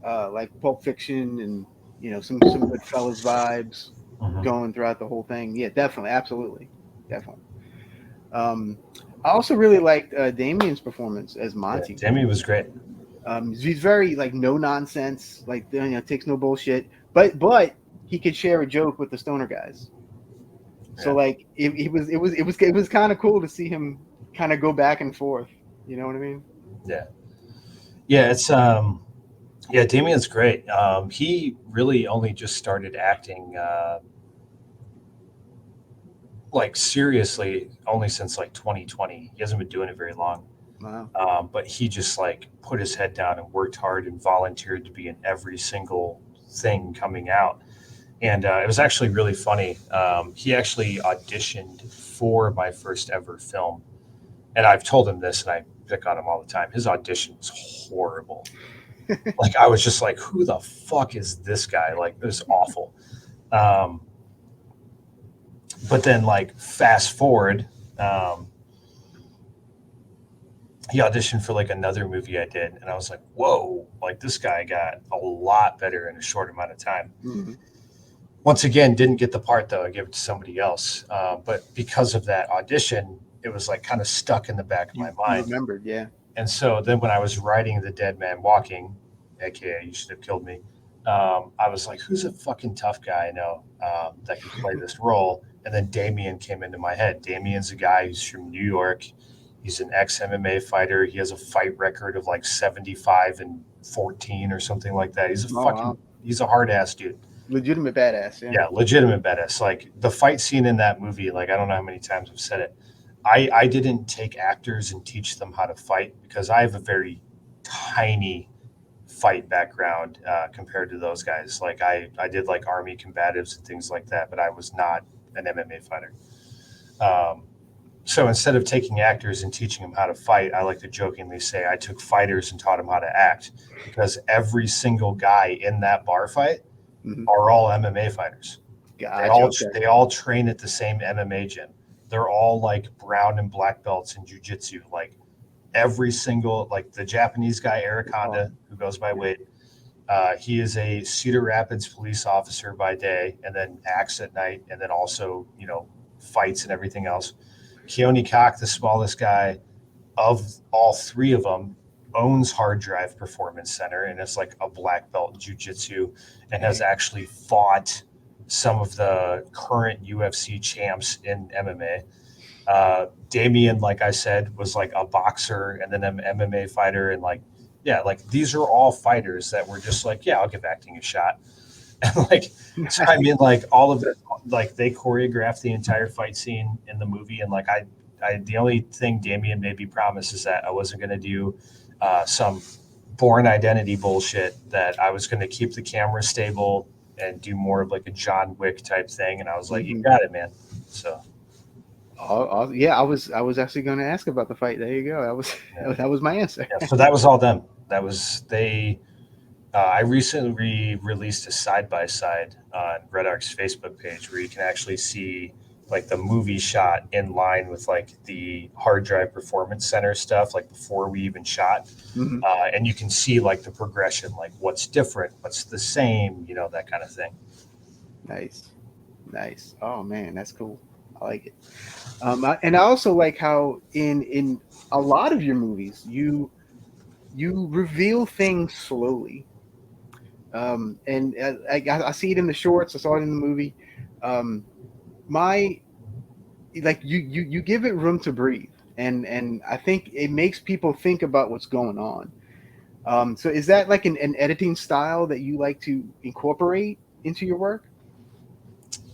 like Pulp Fiction and some Goodfellas vibes
mhm.
going throughout the whole thing. Yeah, definitely, absolutely, definitely. Um, I also really liked Damien's performance as
Yeah,
Monty.
Demi was great.
He's very like no nonsense, like takes no bullshit, but he could share a joke with the stoner guys. So
Yeah.
like it was kind of cool to see him kind of go back and forth. You know what I mean?
Yeah. Yeah, it's yeah, Damien's great. He really only just started acting like seriously only since like 2020. He hasn't been doing it very long.
Wow.
But he just like put his head down and worked hard and volunteered to be in every single thing coming out. And it was actually really funny. He actually auditioned for my first ever film. And I've told him this and I pick on him all the time. His audition was horrible. Like, I was just like, who the fuck is this guy? Like, it was awful. Um, but then, like, fast forward, he auditioned for like another movie I did. And I was like, whoa, like, this guy got a lot better in a short amount of time.
Mhm.
Once again, didn't get the part though. I gave it to somebody else. But because of that audition, it was like kind of stuck in the back of my
You
mind.
remembered, yeah.
And so then when I was writing The Dead Man Walking, aka You Should Have Killed Me, I was like, who's a fucking tough guy I know that can play this role? And then Damien came into my head. Damien's a guy who's from New York. He's an ex-MMA fighter. He has a fight record of like 75-14 or something like that. He's a
Oh,
fucking,
wow.
he's a hard ass dude.
Legitimate badass, yeah.
Yeah, legitimate badass. Like the fight scene in that movie, like I don't know how many times I've said it. I didn't take actors and teach them how to fight because I have a very tiny fight background compared to those guys. Like I did like army combatives and things like that, but I was not an MMA fighter. So instead of taking actors and teaching them how to fight, I like to jokingly say I took fighters and taught them how to act because every single guy in that bar fight
Mhm.
are all MMA fighters.
Gotcha, okay.
They all train at the same MMA gym. They're all like brown and black belts in jujitsu. Like every single, like the Japanese guy Eric Honda, who goes by Wade, he is a Cedar Rapids police officer by day, and then acts at night, and then also fights and everything else. Keone Cock, the smallest guy, of all three of them owns Hard Drive Performance Center and is like a black belt in jiu-jitsu and has actually fought some of the current UFC champs in MMA. Damien, like I said, was like a boxer and then an MMA fighter. And like, yeah, like these are all fighters that were just like, yeah, I'll give acting a shot. And like, so I mean, like all of it, like they choreographed the entire fight scene in the movie. And like, the only thing Damien maybe promised is that I wasn't going to do some Born Identity bullshit, that I was going to keep the camera stable and do more of like a John Wick type thing. And I was like, you got it, man. So.
Yeah, I was actually going to ask about the fight. There you go. That was my answer.
Yeah, so that was all them. That was they. I recently released a side-by-side on Red Ark's Facebook page where you can actually see like the movie shot in line with like the Hard Drive Performance Center stuff, like before we even shot. And you can see like the progression, like what's different, what's the same, you know, that kind of thing.
Nice. Oh man, that's cool. I like it. And I also like how in a lot of your movies you reveal things slowly. And I see it in the shorts. I saw it in the movie. You give it room to breathe, and I think it makes people think about what's going on. So is that like an editing style that you like to incorporate into your work?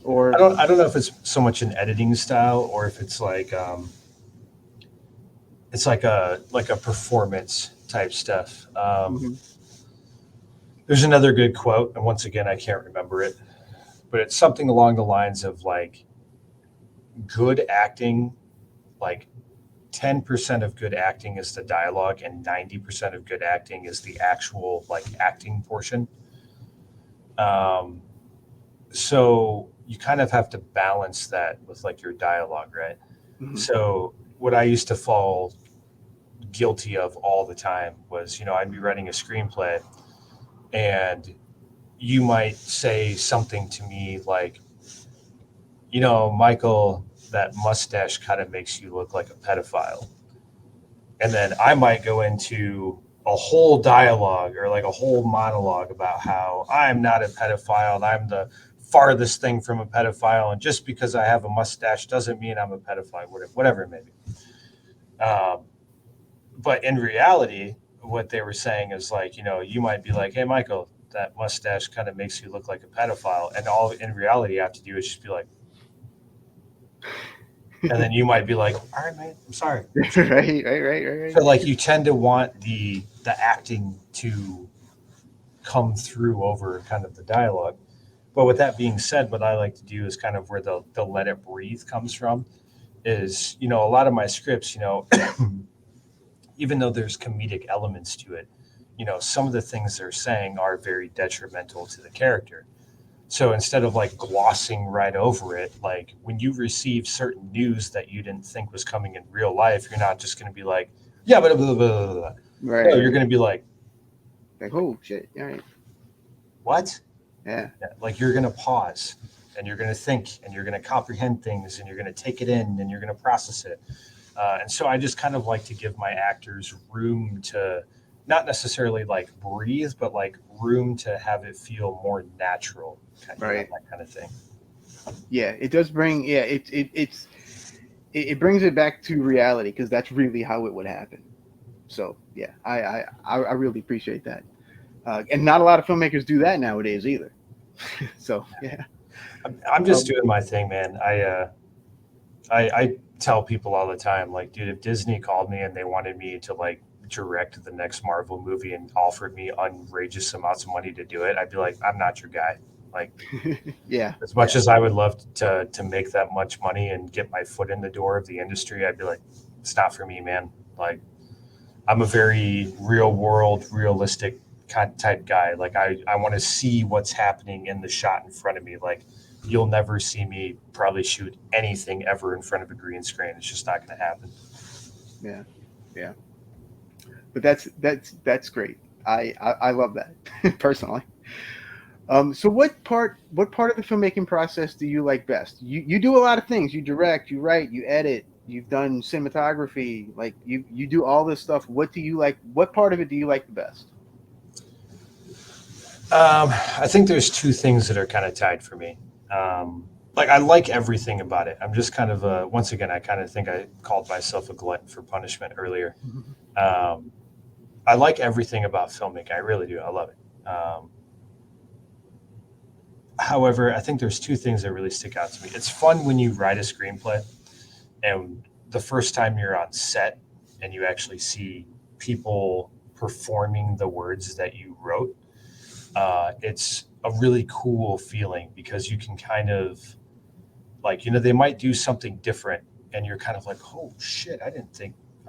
Or
I don't know if it's so much an editing style or if it's like it's like a performance type stuff. There's another good quote, and once again I can't remember it, but it's something along the lines of like good acting, like 10% of good acting is the dialogue and 90% of good acting is the actual like acting portion. So you kind of have to balance that with like your dialogue, right? So what I used to fall guilty of all the time was, you know, I'd be writing a screenplay and you might say something to me like, you know, Michael, that mustache kind of makes you look like a pedophile. And then I might go into a whole dialogue or like a whole monologue about how I'm not a pedophile and I'm the farthest thing from a pedophile. And just because I have a mustache doesn't mean I'm a pedophile, whatever it may be. But in reality, what they were saying is like, you know, you might be like, hey, Michael, that mustache kind of makes you look like a pedophile. And all in reality you have to do is just be like, and then you might be like, all right, man, I'm sorry.
Right.
So like you tend to want the acting to come through over kind of the dialogue. But with that being said, what I like to do is kind of where the let it breathe comes from is, you know, a lot of my scripts, you know, even though there's comedic elements to it, you know, some of the things they're saying are very detrimental to the character. So instead of like glossing right over it, like when you receive certain news that you didn't think was coming in real life, you're not just going to be like, yeah, but blah, blah, blah, blah.
Right.
No, you're going to be like,
oh shit, all right.
What?
Yeah.
Like you're going to pause and you're going to think and you're going to comprehend things and you're going to take it in and you're going to process it. And so I just kind of like to give my actors room to not necessarily like breathe, but like room to have it feel more natural, that kind of thing.
Yeah, it does bring. Yeah, it brings it back to reality because that's really how it would happen. So yeah, I really appreciate that, and not a lot of filmmakers do that nowadays either. So yeah,
I'm just doing my thing, man. I tell people all the time, like, dude, if Disney called me and they wanted me to like direct the next Marvel movie and offered me outrageous amounts of money to do it, I'd be like, I'm not your guy. Like,
yeah,
as much as I would love to make that much money and get my foot in the door of the industry, I'd be like, it's not for me, man. Like, I'm a very real world, realistic type guy. Like, I want to see what's happening in the shot in front of me. Like, you'll never see me probably shoot anything ever in front of a green screen. It's just not going to happen.
Yeah. But that's great. I love that personally. So what part of the filmmaking process do you like best? You do a lot of things. You direct, you write, you edit. you've done cinematography, like you do all this stuff. What do you like? What part of it do you like the best?
I think there's two things that are kind of tied for me. Like I like everything about it. I'm just kind of once again, I kind of think I called myself a glutton for punishment earlier. I like everything about filmmaking. I really do. I love it. However, I think there's two things that really stick out to me. It's fun when you write a screenplay and the first time you're on set and you actually see people performing the words that you wrote. It's a really cool feeling because you can kind of like, they might do something different and you're kind of like, oh shit, I didn't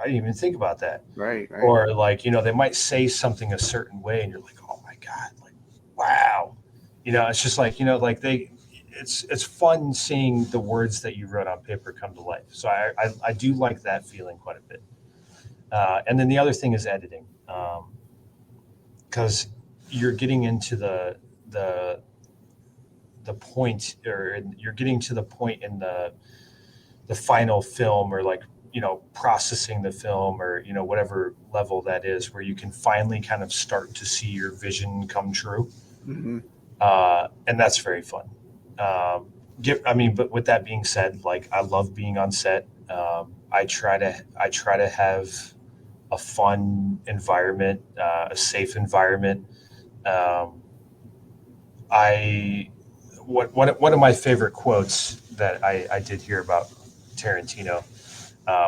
even think about that.
Right.
Or like, they might say something a certain way and you're like, oh my God, like, wow. It's just like, it's fun seeing the words that you wrote on paper come to life. So I do like that feeling quite a bit. And then the other thing is editing. Because you're getting into the point, or you're getting to the point in the final film, or like, processing the film, or, whatever level that is, where you can finally kind of start to see your vision come true.
Mm-hmm.
And that's very fun. But with that being said, like, I love being on set. I try to have a fun environment, a safe environment. One of my favorite quotes that I did hear about Tarantino,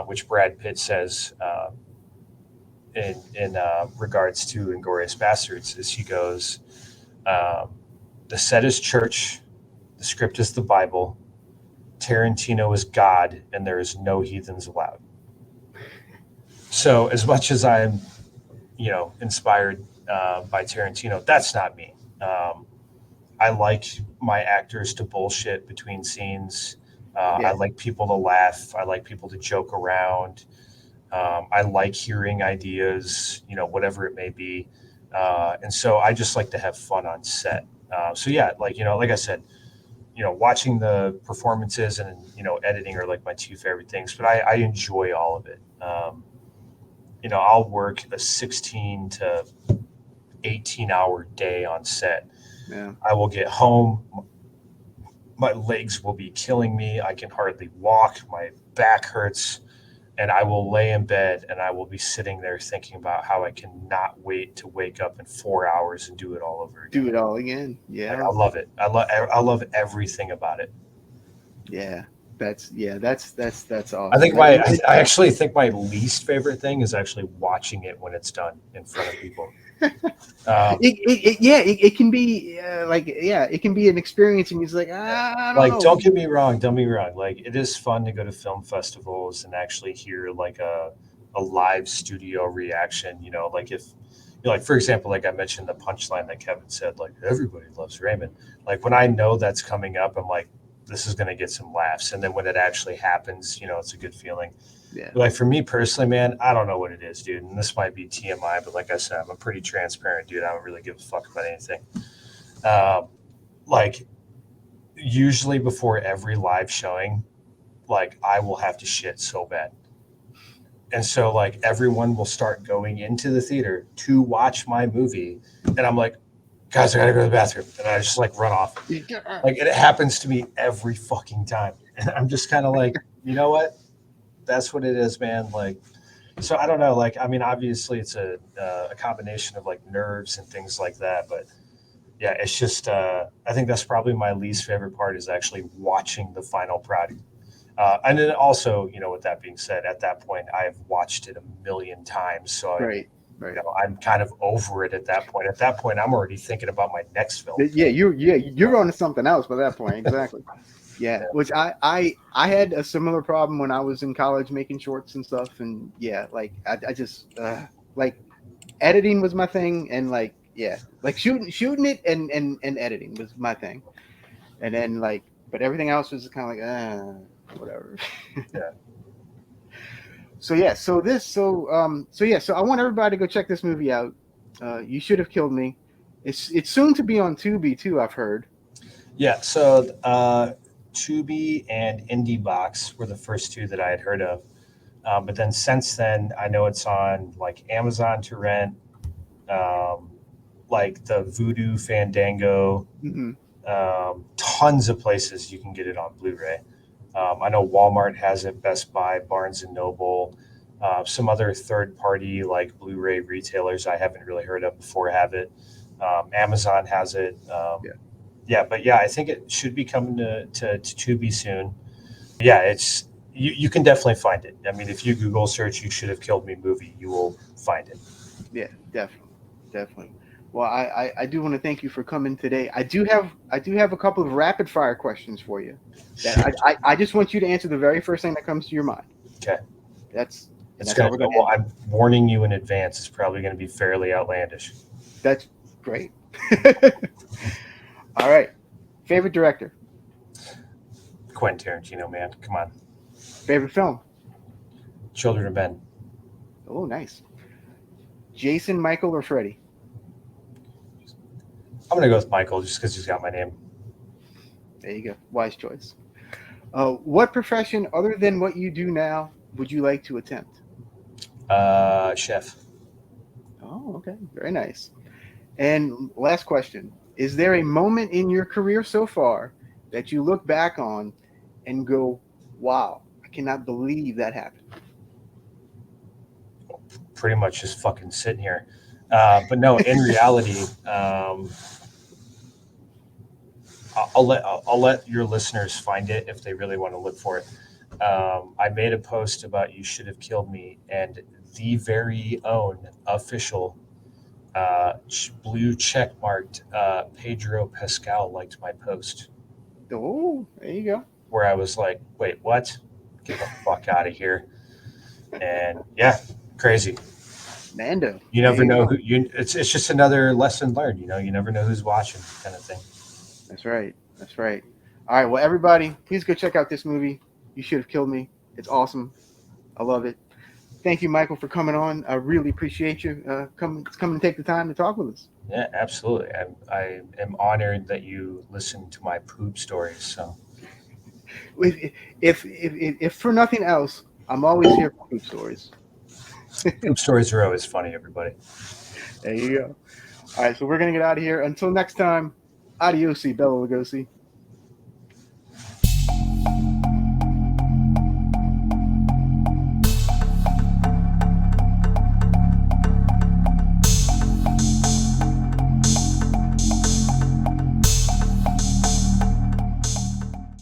which Brad Pitt says in regards to Inglourious Basterds, is he goes, the set is church, the script is the Bible, Tarantino is God, and there is no heathens allowed. So as much as I'm, inspired by Tarantino, that's not me. I like my actors to bullshit between scenes. I like people to laugh. I like people to joke around. I like hearing ideas, whatever it may be. And so I just like to have fun on set. Like I said, watching the performances and, editing are like my two favorite things, but I enjoy all of it. I'll work a 16 to 18-hour day on set.
Yeah.
I will get home. My legs will be killing me. I can hardly walk. My back hurts. And I will lay in bed and I will be sitting there thinking about how I cannot wait to wake up in 4 hours and do it all over again.
Do it all again. Yeah.
Like, I love it. I love everything about it.
Yeah. That's awesome.
I actually think my least favorite thing is actually watching it when it's done in front of people.
It can be it can be an experience, and he's like, I don't know.
Don't get me wrong. Like, it is fun to go to film festivals and actually hear like a live studio reaction. Like if, like for example, like I mentioned the punchline that Kevin said, like everybody loves Raymond. Like when I know that's coming up, I'm like, this is going to get some laughs. And then when it actually happens, it's a good feeling.
Yeah.
But like for me personally, man, I don't know what it is, dude. And this might be TMI, but like I said, I'm a pretty transparent dude. I don't really give a fuck about anything. Like usually before every live showing, like I will have to shit so bad. And so like everyone will start going into the theater to watch my movie. And I'm like, guys, I gotta go to the bathroom. And I just like run off. Like it happens to me every fucking time. And I'm just kind of like, you know what? That's what it is, man. Like, so I don't know. Like, I mean, obviously it's a combination of like nerves and things like that. But yeah, it's just, I think that's probably my least favorite part is actually watching the final product. And then also, with that being said, at that point, I've watched it a million times. So
Right.
I'm kind of over it at that point. At that point, I'm already thinking about my next film.
Yeah, you're on to something else by that point. Exactly. Yeah, which I had a similar problem when I was in college making shorts and stuff. And yeah, like I just like editing was my thing, and like shooting it and editing was my thing. And then like, but everything else was kind of like whatever.
Yeah.
So I want everybody to go check this movie out. You Should Have Killed Me. It's soon to be on Tubi too, I've heard.
Yeah. So Tubi and IndieBox were the first two that I had heard of. But then since then, I know it's on like Amazon to rent, like the Voodoo, Fandango,
Hmm.
tons of places you can get it on Blu-ray. I know Walmart has it, Best Buy, Barnes and Noble, some other third-party like Blu-ray retailers I haven't really heard of before have it. Amazon has it. But I think it should be coming to Tubi soon. Yeah, it's you can definitely find it. I mean, if you Google search "You Should Have Killed Me" movie, you will find it.
Yeah, definitely. Well, I do want to thank you for coming today. I do have a couple of rapid fire questions for you. That I just want you to answer the very first thing that comes to your mind.
Okay.
That's
How
we're gonna
well, I'm warning you in advance. It's probably going to be fairly outlandish.
That's great. All right. Favorite director?
Quentin Tarantino, man, come on.
Favorite film?
Children of Men.
Oh, nice. Jason, Michael, or Freddy?
I'm going to go with Michael just because he's got my name.
There you go. Wise choice. What profession other than what you do now would you like to attempt?
Chef.
Oh, okay. Very nice. And last question. Is there a moment in your career so far that you look back on and go, wow, I cannot believe that happened?
Pretty much just fucking sitting here. But no, in reality, I'll let your listeners find it if they really want to look for it. I made a post about "You Should Have Killed Me," and the very own official blue check marked Pedro Pascal liked my post.
Oh, there you go.
Where I was like, wait, what? Get the fuck out of here. And yeah, crazy.
Mando.
You never know who it's just another lesson learned, you never know who's watching, kind of thing.
That's right. All right, well, everybody, please go check out this movie. You Should Have Killed Me. It's awesome. I love it. Thank you, Michael, for coming on. I really appreciate you coming and take the time to talk with us.
Yeah, absolutely. I am honored that you listen to my poop stories. So,
if for nothing else, I'm always here for poop stories.
poop stories are always funny, everybody.
There you go. All right, so we're gonna get out of here. Until next time, adios, Bella Lugosi.